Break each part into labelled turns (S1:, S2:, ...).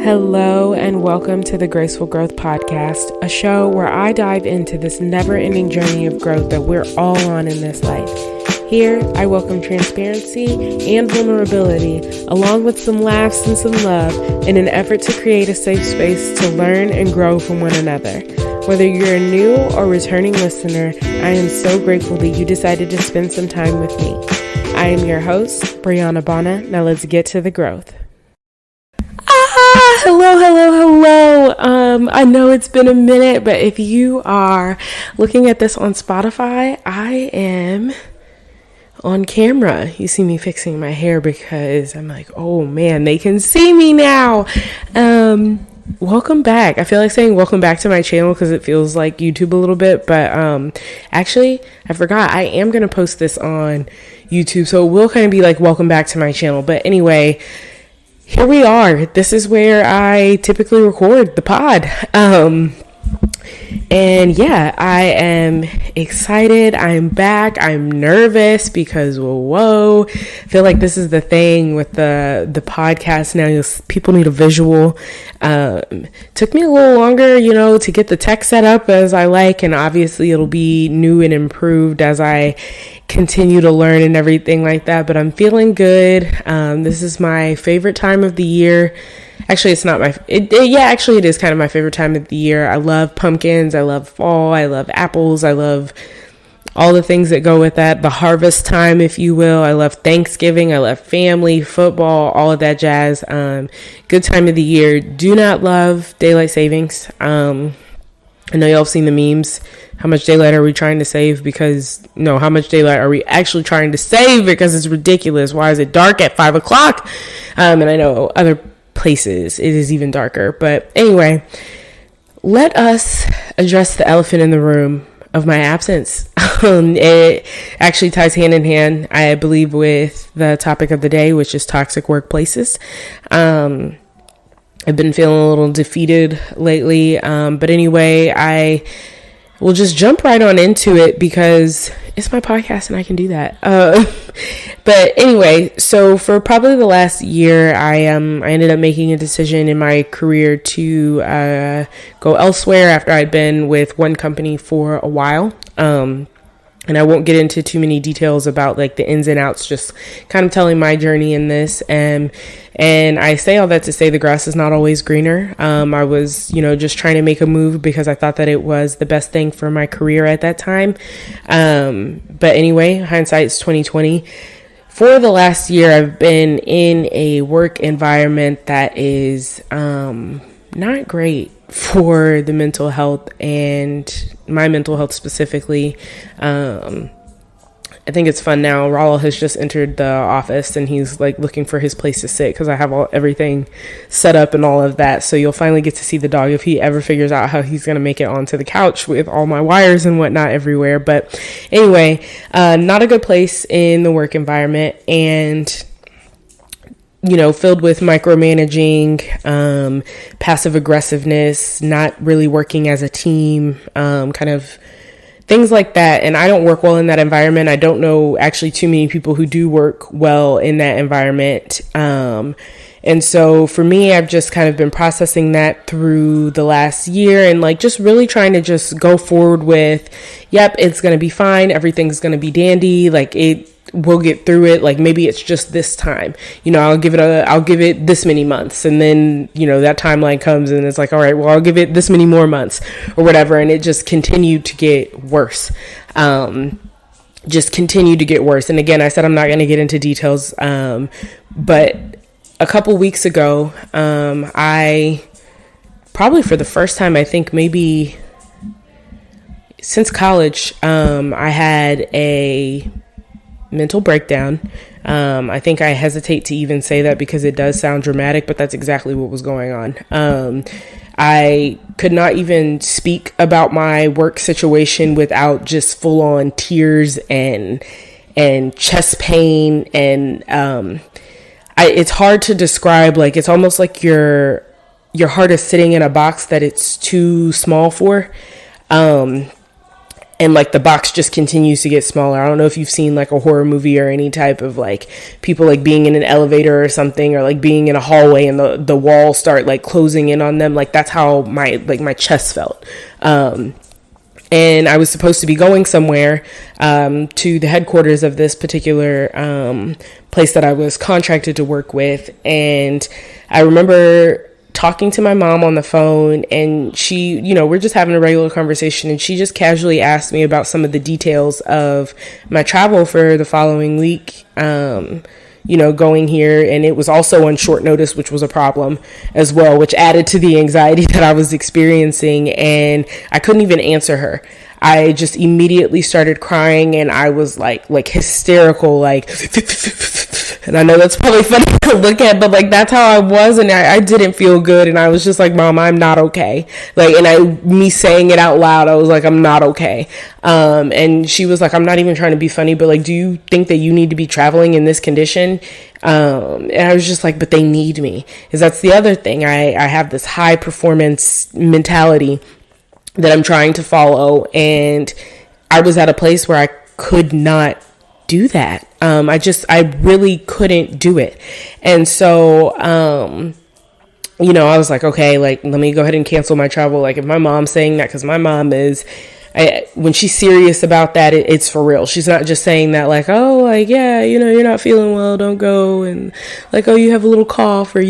S1: Hello and welcome to the Graceful Growth Podcast, a show where I dive into this never-ending journey of growth that we're all on in this life. Here, I welcome transparency and vulnerability, along with some laughs and some love, in an effort to create a safe space to learn and grow from one another. Whether you're a new or returning listener, I am so grateful that you decided to spend some time with me. I am your host, Brianna Bonner. Now let's get to the growth. Hello. I know it's been a minute, but if you are looking at this on Spotify, I am on camera. You see me fixing my hair because I'm like, oh man, they can see me now. Welcome back. I feel like saying welcome back to my channel because it feels like YouTube a little bit, but actually I forgot I am going to post this on YouTube, so it will kind of be like welcome back to my channel. But anyway, here we are. This is where I typically record the pod. And yeah, I am excited. I'm back. I'm nervous because whoa, I feel like this is the thing with the podcast now. People need a visual. Took me a little longer, to get the tech set up as I like, and obviously it'll be new and improved as I continue to learn and everything like that, but I'm feeling good. This is my favorite time of the year. Actually, it's not actually it is kind of my favorite time of the year. I love pumpkins. I love fall. I love apples. I love all the things that go with that. The harvest time, if you will. I love Thanksgiving. I love family, football, all of that jazz. Good time of the year. Do not love daylight savings. I know y'all have seen the memes. How much daylight are we trying to save? How much daylight are we actually trying to save? Because it's ridiculous. Why is it dark at 5 o'clock? And I know other places it is even darker. But anyway, let us address the elephant in the room of my absence. It actually ties hand in hand, I believe, with the topic of the day, which is toxic workplaces. I've been feeling a little defeated lately. But anyway, I will just jump right on into it because it's my podcast and I can do that. But anyway, so for probably the last year, I ended up making a decision in my career to go elsewhere after I'd been with one company for a while. And I won't get into too many details about like the ins and outs, just kind of telling my journey in this. And I say all that to say the grass is not always greener. I was, just trying to make a move because I thought that it was the best thing for my career at that time. But anyway, hindsight is 2020. For the last year, I've been in a work environment that is not great for the mental health and my mental health specifically. I think it's fun now. Raul has just entered the office and he's like looking for his place to sit because I have everything set up and all of that. So you'll finally get to see the dog if he ever figures out how he's going to make it onto the couch with all my wires and whatnot everywhere. But anyway, not a good place in the work environment, and filled with micromanaging, passive aggressiveness, not really working as a team, kind of things like that. And I don't work well in that environment. I don't know actually too many people who do work well in that environment. And so for me, I've just kind of been processing that through the last year and like just really trying to just go forward with, yep, it's going to be fine. Everything's going to be dandy. Like we'll get through it. Like maybe it's just this time, I'll give it this many months. And then, that timeline comes and it's like, all right, well, I'll give it this many more months or whatever. And it just continued to get worse. And again, I said, I'm not going to get into details. But a couple weeks ago, I probably for the first time, I think maybe since college, I had a mental breakdown. I think I hesitate to even say that because it does sound dramatic, but that's exactly what was going on. I could not even speak about my work situation without just full on tears and chest pain. And, it's hard to describe. Like, it's almost like your heart is sitting in a box that it's too small for. and like the box just continues to get smaller. I don't know if you've seen like a horror movie or any type of like people like being in an elevator or something, or like being in a hallway and the walls start like closing in on them. Like that's how my chest felt. And I was supposed to be going somewhere to the headquarters of this particular place that I was contracted to work with. And I remember talking to my mom on the phone, and she, we're just having a regular conversation, and she just casually asked me about some of the details of my travel for the following week, going here. And it was also on short notice, which was a problem as well, which added to the anxiety that I was experiencing. And I couldn't even answer her. I just immediately started crying, and I was like hysterical, like, and I know that's probably funny to look at, but like that's how I was, and I didn't feel good, and I was just like, Mom, I'm not okay. Like, and me saying it out loud, I was like, I'm not okay. And she was like, I'm not even trying to be funny, but like, do you think that you need to be traveling in this condition? And I was just like, but they need me, because that's the other thing. I have this high performance mentality that I'm trying to follow, and I was at a place where I could not do that. I really couldn't do it. And so, I was like, okay, like, let me go ahead and cancel my travel. Like, if my mom's saying that, because my mom is, when she's serious about that, it's for real. She's not just saying that like, oh, like, yeah, you're not feeling well, don't go. And like, oh, you have a little cough, or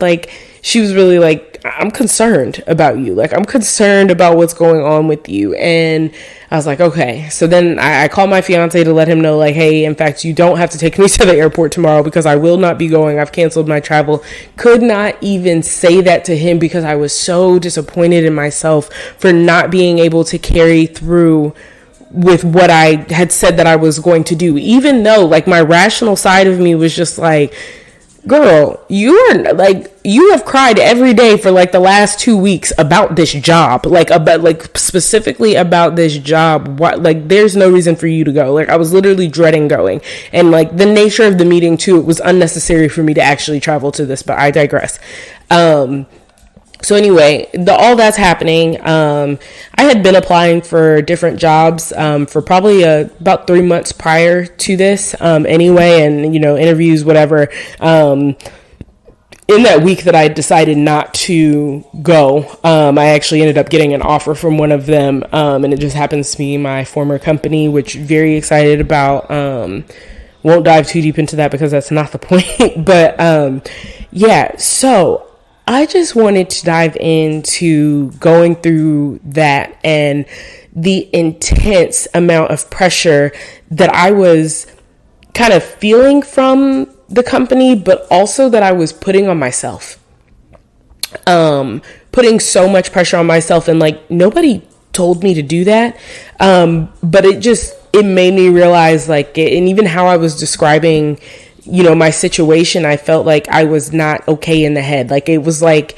S1: like, she was really like, I'm concerned about you. Like, I'm concerned about what's going on with you. And I was like, okay. So then I called my fiance to let him know, like, hey, in fact, you don't have to take me to the airport tomorrow, because I will not be going. I've canceled my travel. Could not even say that to him, because I was so disappointed in myself for not being able to carry through with what I had said that I was going to do, even though like my rational side of me was just like, girl, you have cried every day for like the last 2 weeks about this job, specifically about this job. What, like, there's no reason for you to go. Like, I was literally dreading going, and like the nature of the meeting too, it was unnecessary for me to actually travel to this, but I digress. So anyway, all that's happening. I had been applying for different jobs for probably about 3 months prior to this anyway, and interviews, whatever. In that week that I decided not to go, I actually ended up getting an offer from one of them, and it just happens to be my former company, which very excited about. Won't dive too deep into that because that's not the point. But yeah, so I just wanted to dive into going through that and the intense amount of pressure that I was kind of feeling from the company, but also that I was putting on myself. Putting so much pressure on myself, and like nobody told me to do that. But it made me realize, like, and even how I was describing my situation, I felt like I was not okay in the head. Like, it was like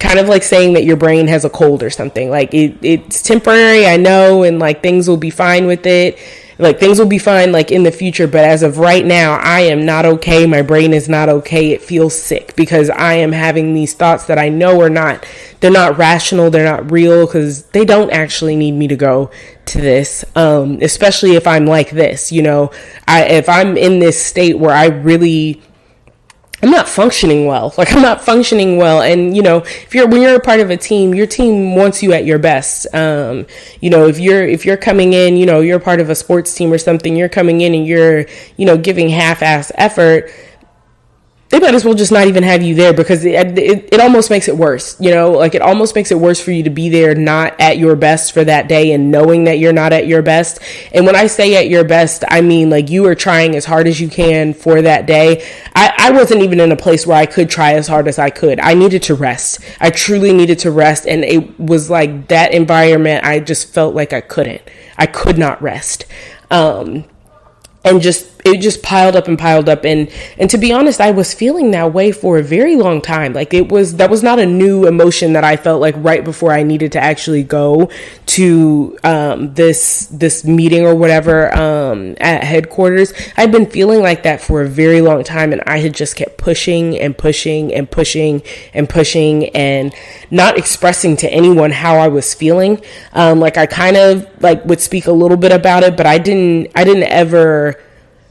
S1: kind of like saying that your brain has a cold or something. Like, it's temporary, I know, and like things will be fine with it. Like, things will be fine like in the future, but as of right now, I am not okay. My brain is not okay. It feels sick because I am having these thoughts that I know they're not rational, they're not real, because they don't actually need me to go to this, especially if I'm like this. If I'm in this state where I'm not functioning well. Like, I'm not functioning well. And, when you're a part of a team, your team wants you at your best. If you're coming in, you're part of a sports team or something, you're coming in and you're, giving half-ass effort, they might as well just not even have you there, because it almost makes it worse. Like, it almost makes it worse for you to be there not at your best for that day, and knowing that you're not at your best. And when I say at your best, I mean like you are trying as hard as you can for that day. I wasn't even in a place where I could try as hard as I could. I needed to rest. I truly needed to rest. And it was like that environment, I just felt like I could not rest. And just it just piled up and piled up. And to be honest, I was feeling that way for a very long time. Like that was not a new emotion that I felt like right before I needed to actually go to this meeting or whatever at headquarters. I'd been feeling like that for a very long time, and I had just kept pushing and pushing and pushing and pushing and not expressing to anyone how I was feeling. Like I kind of like would speak a little bit about it, but I didn't ever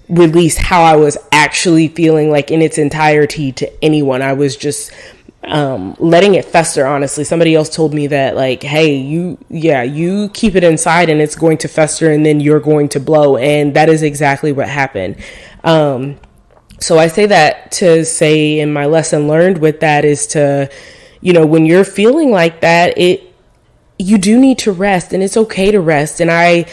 S1: release how I was actually feeling like in its entirety to anyone. I was just letting it fester. Honestly, somebody else told me that like, hey, you keep it inside and it's going to fester and then you're going to blow. And that is exactly what happened. So I say that to say, and my lesson learned with that is to, when you're feeling like that, you do need to rest, and it's okay to rest. And I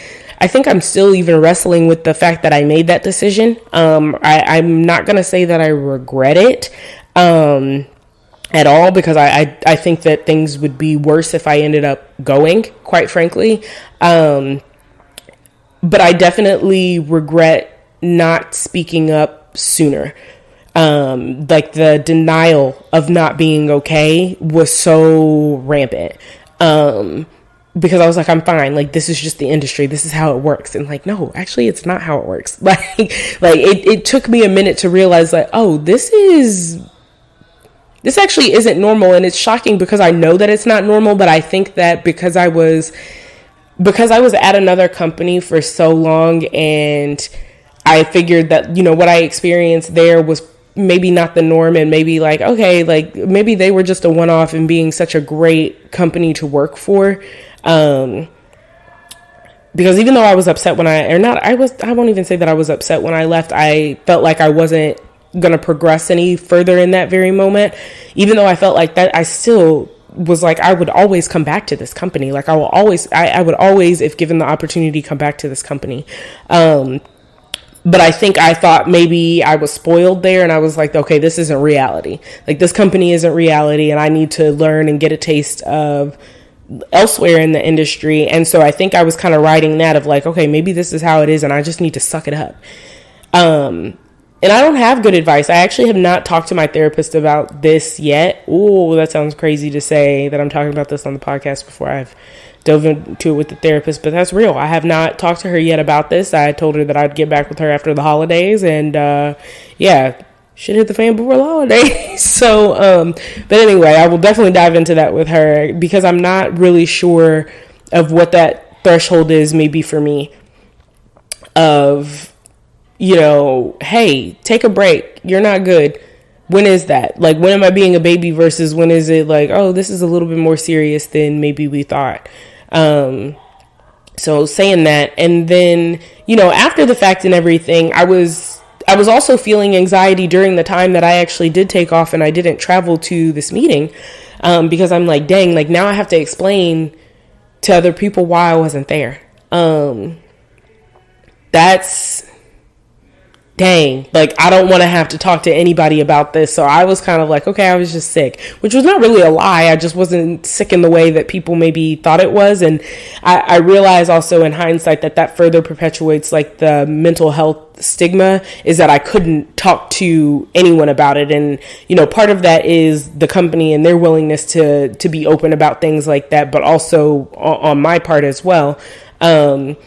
S1: think I'm still even wrestling with the fact that I made that decision. I'm not going to say that I regret it at all, because I think that things would be worse if I ended up going, quite frankly. But I definitely regret not speaking up sooner. Like the denial of not being okay was so rampant. Because I was like, I'm fine. Like, this is just the industry. This is how it works. And like, no, actually, it's not how it works. Like it took me a minute to realize like, oh, this actually isn't normal. And it's shocking because I know that it's not normal. But I think that because I was at another company for so long, and I figured that, what I experienced there was maybe not the norm, and maybe like, okay, like maybe they were just a one-off in being such a great company to work for. Because even though I was upset I won't even say that I was upset when I left. I felt like I wasn't going to progress any further in that very moment. Even though I felt like that, I still was like, I would always come back to this company. Like I would always, if given the opportunity, come back to this company. But I think I thought maybe I was spoiled there, and I was like, okay, this isn't reality. Like this company isn't reality, and I need to learn and get a taste of elsewhere in the industry. And so I think I was kind of riding that of like, okay, maybe this is how it is, and I just need to suck it up. And I don't have good advice. I actually have not talked to my therapist about this yet. Ooh, that sounds crazy to say that I'm talking about this on the podcast before I've dove into it with the therapist, but that's real. I have not talked to her yet about this. I told her that I'd get back with her after the holidays, and shit hit the fan before the holidays. So, but anyway, I will definitely dive into that with her, because I'm not really sure of what that threshold is maybe for me of, hey, take a break. You're not good. When is that? Like, when am I being a baby versus when is it like, oh, this is a little bit more serious than maybe we thought. So saying that, and then, after the fact and everything, I was also feeling anxiety during the time that I actually did take off and I didn't travel to this meeting, because I'm like, dang, like now I have to explain to other people why I wasn't there. That's dang, like I don't want to have to talk to anybody about this. So I was kind of like, okay, I was just sick, which was not really a lie. I just wasn't sick in the way that people maybe thought it was. And I realized also in hindsight that further perpetuates like the mental health stigma, is that I couldn't talk to anyone about it. And, part of that is the company and their willingness to be open about things like that, but also on my part as well. And,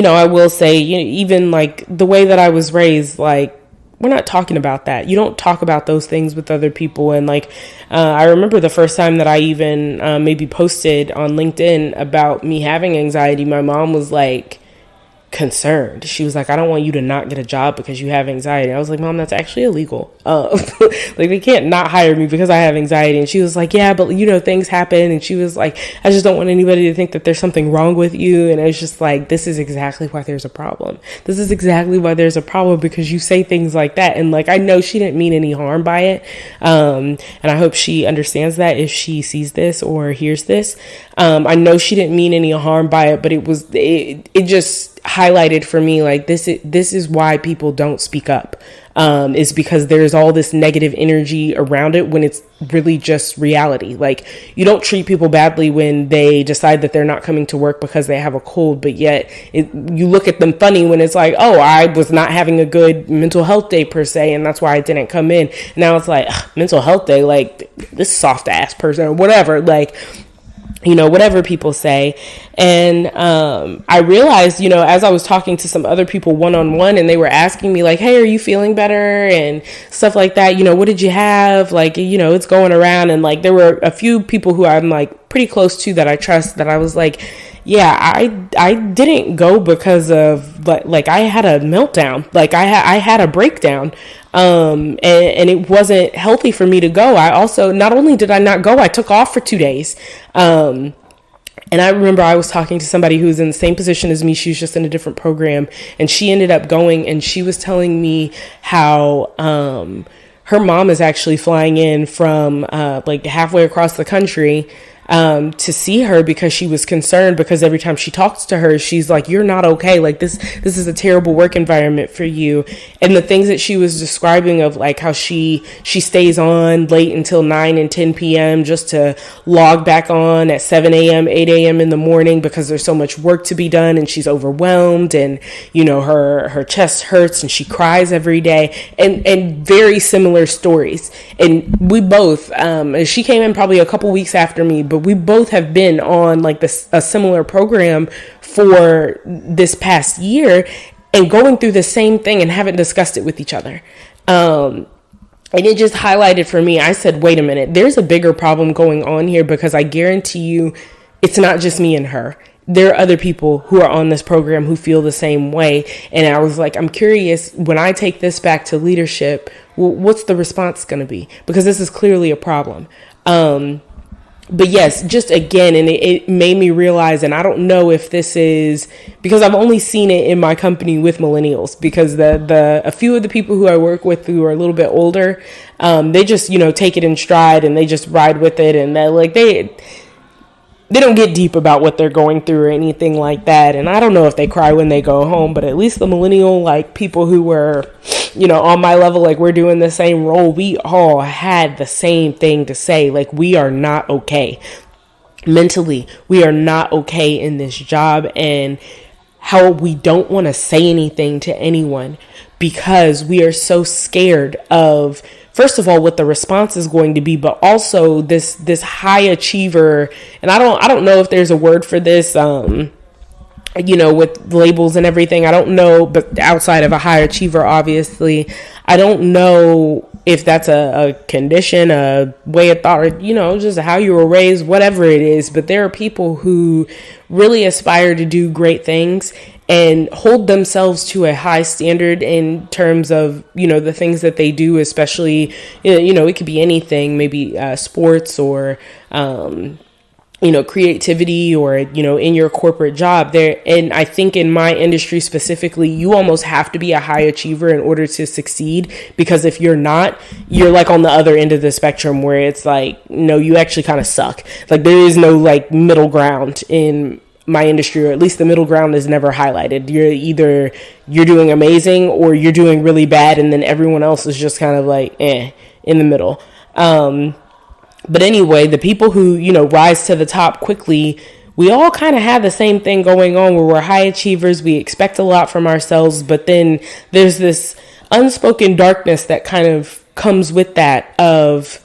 S1: I will say, even like the way that I was raised, like we're not talking about that. You don't talk about those things with other people. And like, I remember the first time that I even maybe posted on LinkedIn about me having anxiety, my mom was like concerned. She was like, I don't want you to not get a job because you have anxiety. I was like, Mom, that's actually illegal. Like they can't not hire me because I have anxiety. And she was like, yeah, but things happen. And she was like, I just don't want anybody to think that there's something wrong with you. And I was just like, this is exactly why there's a problem. This is exactly why there's a problem, because you say things like that. And like, I know she didn't mean any harm by it. And I hope she understands that if she sees this or hears this. I know she didn't mean any harm by it, but it just, highlighted for me, like, this is why people don't speak up, is because there's all this negative energy around it when it's really just reality. Like, you don't treat people badly when they decide that they're not coming to work because they have a cold, but yet you look at them funny when it's like, oh, I was not having a good mental health day per se, and that's why I didn't come in. Now it's like, mental health day, like, this soft ass person or whatever, like, whatever people say. And I realized, as I was talking to some other people one-on-one, and they were asking me like, hey, are you feeling better and stuff like that? What did you have? Like, it's going around. And like, there were a few people who I'm like pretty close to that I trust, that I was like, yeah, I didn't go because of, like, I had a meltdown. Like, I had a breakdown. And it wasn't healthy for me to go. I also, not only did I not go, I took off for 2 days. And I remember I was talking to somebody who's in the same position as me. She was just in a different program, and she ended up going, and she was telling me how, her mom is actually flying in from, like, halfway across the country, to see her, because she was concerned, because every time she talks to her, she's like, you're not okay. Like, this is a terrible work environment for you. And the things that she was describing of like how she stays on late until 9 and 10 p.m. just to log back on at 7 a.m., 8 a.m. in the morning, because there's so much work to be done, and she's overwhelmed, and, her chest hurts, and she cries every day, and very similar stories. And we both, she came in probably a couple weeks after me, but we both have been on like a similar program for this past year, and going through the same thing, and haven't discussed it with each other. And it just highlighted for me, I said, wait a minute, there's a bigger problem going on here, because I guarantee you it's not just me and her. There are other people who are on this program who feel the same way. And I was like, I'm curious, when I take this back to leadership, what's the response going to be? Because this is clearly a problem. But yes, just again, and it made me realize, and I don't know if this is because I've only seen it in my company with millennials, because a few of the people who I work with who are a little bit older, they just, take it in stride, and they just ride with it, and they don't get deep about what they're going through or anything like that. And I don't know if they cry when they go home, but at least the millennial, like, people who were, on my level, like, we're doing the same role, we all had the same thing to say. Like, we are not okay. Mentally, we are not okay in this job, and how we don't want to say anything to anyone because we are so scared of, first of all, what the response is going to be, but also this high achiever. And I don't know if there's a word for this, with labels and everything. I don't know, but outside of a high achiever, obviously, I don't know if that's a condition, a way of thought, or, just how you were raised, whatever it is. But there are people who really aspire to do great things and hold themselves to a high standard in terms of, the things that they do, especially, it could be anything, maybe sports or, creativity, or, in your corporate job there. And I think in my industry specifically, you almost have to be a high achiever in order to succeed, because if you're not, you're like on the other end of the spectrum where it's like, no, you actually kind of suck. Like, there is no like middle ground in my industry, or at least the middle ground is never highlighted. You're doing amazing, or you're doing really bad, and then everyone else is just kind of like in the middle. But anyway, the people who, rise to the top quickly, we all kind of have the same thing going on, where we're high achievers. We expect a lot from ourselves, but then there's this unspoken darkness that kind of comes with that of,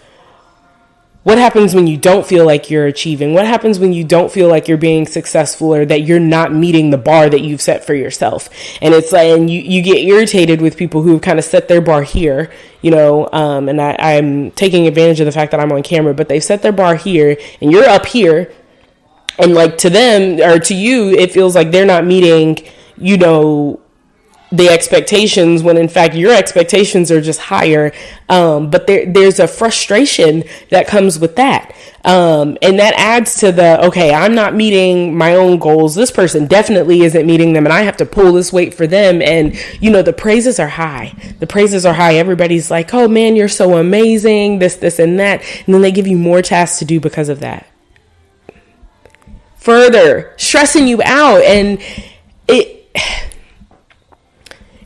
S1: what happens when you don't feel like you're achieving? What happens when you don't feel like you're being successful, or that you're not meeting the bar that you've set for yourself? And it's like, and you get irritated with people who have kind of set their bar here, and I'm taking advantage of the fact that I'm on camera, but they've set their bar here, and you're up here, and like, to them or to you, it feels like they're not meeting, the expectations, when in fact your expectations are just higher. But there's a frustration that comes with that. And that adds to okay, I'm not meeting my own goals. This person definitely isn't meeting them, and I have to pull this weight for them. And, the praises are high. Everybody's like, oh man, you're so amazing, this and that. And then they give you more tasks to do because of that. Further stressing you out. And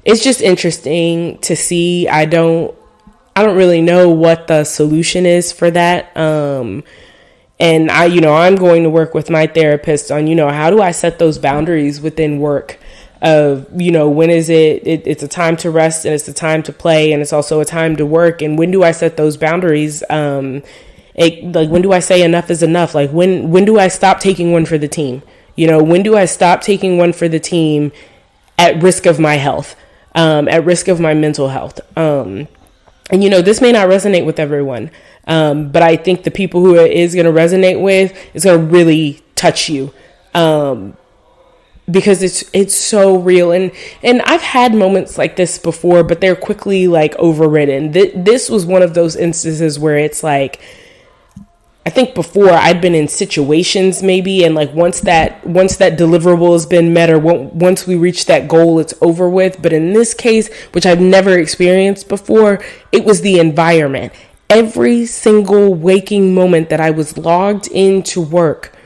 S1: it's just interesting to see. I don't really know what the solution is for that. And I'm going to work with my therapist on, how do I set those boundaries within work of, when is it's a time to rest and it's a time to play and it's also a time to work. And when do I set those boundaries? When do I say enough is enough? Like when do I stop taking one for the team? When do I stop taking one for the team at risk of my health, at risk of my mental health? And this may not resonate with everyone. But I think the people who it is going to resonate with is going to really touch you. Because it's so real. And I've had moments like this before, but they're quickly like overridden. This was one of those instances where it's like, I think before I'd been in situations maybe, and like once that deliverable has been met, or once we reach that goal, it's over with. But in this case, which I've never experienced before, it was the environment. Every single waking moment that I was logged into work,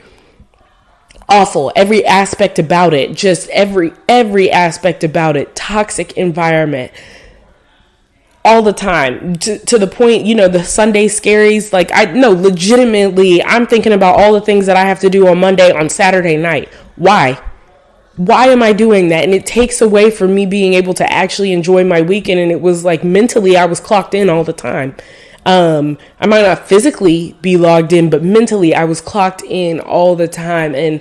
S1: awful. Every aspect about it, just every aspect about it, toxic environment. All the time, to the point, the Sunday scaries, like legitimately, I'm thinking about all the things that I have to do on Monday, on Saturday night. Why am I doing that? And it takes away from me being able to actually enjoy my weekend. And it was like mentally, I was clocked in all the time. I might not physically be logged in, but mentally I was clocked in all the time. And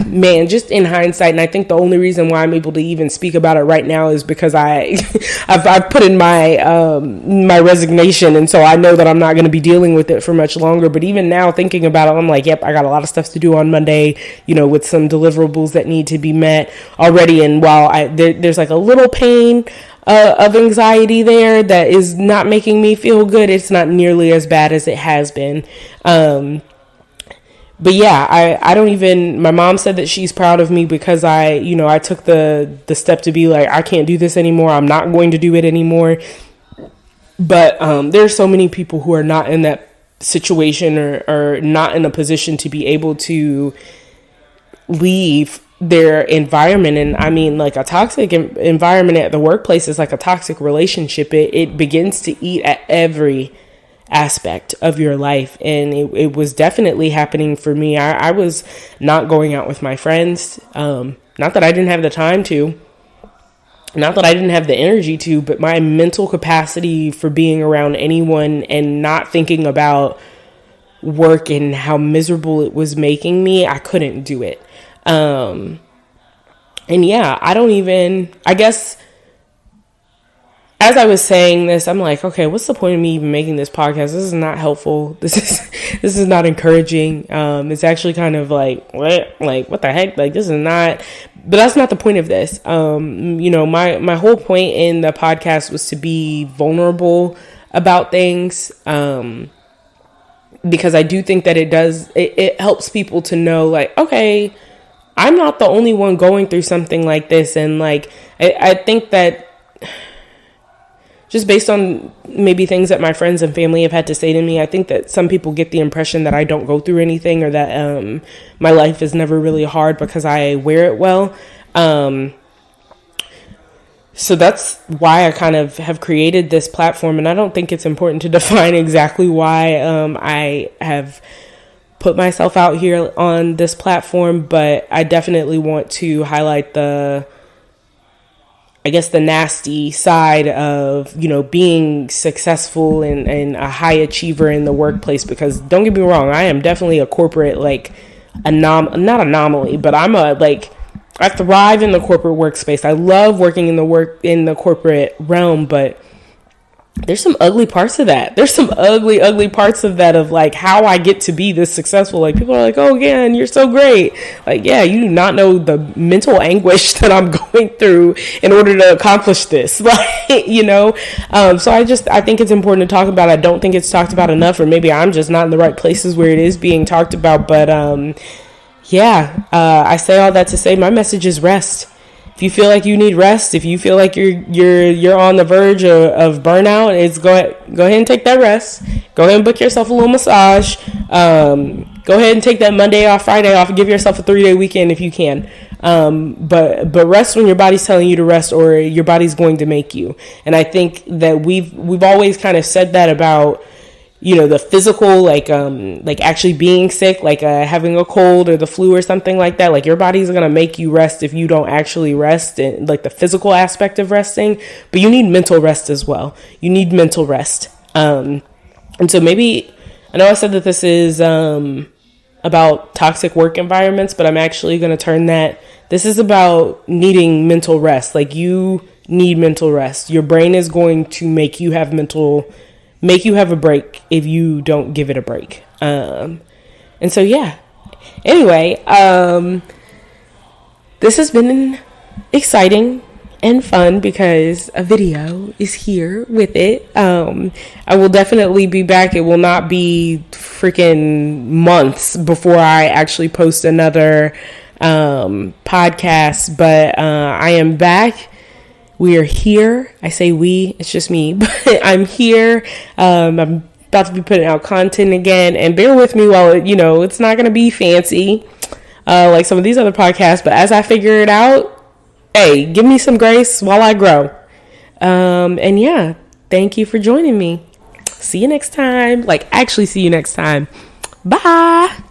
S1: man, just in hindsight, and I think the only reason why I'm able to even speak about it right now is because I've put in my my resignation, and so I know that I'm not going to be dealing with it for much longer. But even now, thinking about it, I'm like, yep, I got a lot of stuff to do on Monday, with some deliverables that need to be met already. And while there's like a little pain of anxiety there that is not making me feel good, it's not nearly as bad as it has been. But yeah, I don't even, my mom said that she's proud of me because I took the step to be like, I can't do this anymore. I'm not going to do it anymore. But there's so many people who are not in that situation or not in a position to be able to leave their environment. And I mean, like, a toxic environment at the workplace is like a toxic relationship. It begins to eat at every aspect of your life. And it was definitely happening for me. I was not going out with my friends. Not that I didn't have the time to, not that I didn't have the energy to, but my mental capacity for being around anyone and not thinking about work and how miserable it was making me, I couldn't do it. And yeah, I guess as I was saying this, I'm like, okay, what's the point of me even making this podcast? This is not helpful. This is not encouraging. It's actually kind of like, what the heck? Like, this is not, but that's not the point of this. My whole point in the podcast was to be vulnerable about things. Because I do think that it helps people to know, like, okay, I'm not the only one going through something like this. And like, I think that just based on maybe things that my friends and family have had to say to me, I think that some people get the impression that I don't go through anything, or that my life is never really hard because I wear it well. So that's why I kind of have created this platform. And I don't think it's important to define exactly why I have put myself out here on this platform, but I definitely want to highlight the nasty side of, being successful and a high achiever in the workplace. Because don't get me wrong, I am definitely a corporate, like, not anomaly, but I thrive in the corporate workspace. I love working in the corporate realm, but there's some ugly parts of that. There's some ugly parts of that, of like how I get to be this successful. Like, people are like, oh, again, you're so great. Like, yeah, you do not know the mental anguish that I'm going through in order to accomplish this. Like, so I think it's important to talk about. I don't think it's talked about enough, or maybe I'm just not in the right places where it is being talked about. But, I say all that to say my message is rest. If you feel like you need rest, if you feel like you're on the verge of burnout, it's go ahead and take that rest. Go ahead and book yourself a little massage. Go ahead and take that Monday off, Friday off, and give yourself a 3-day weekend if you can. But rest when your body's telling you to rest, or your body's going to make you. And I think that we've always kind of said that about, the physical, like actually being sick, like having a cold or the flu or something like that. Like, your body's going to make you rest if you don't actually rest, and like the physical aspect of resting. But you need mental rest as well. You need mental rest. And so maybe, I know I said that this is about toxic work environments, but I'm actually going to turn that. This is about needing mental rest. Like, you need mental rest. Your brain is going to make you have a break if you don't give it a break. And so, yeah. Anyway, this has been exciting and fun because a video is here with it. I will definitely be back. It will not be freaking months before I actually post another podcast, but I am back. We are here. I say we, it's just me, but I'm here. I'm about to be putting out content again, and bear with me while it's not going to be fancy like some of these other podcasts, but as I figure it out, hey, give me some grace while I grow. And yeah, thank you for joining me. See you next time. Like, actually see you next time. Bye.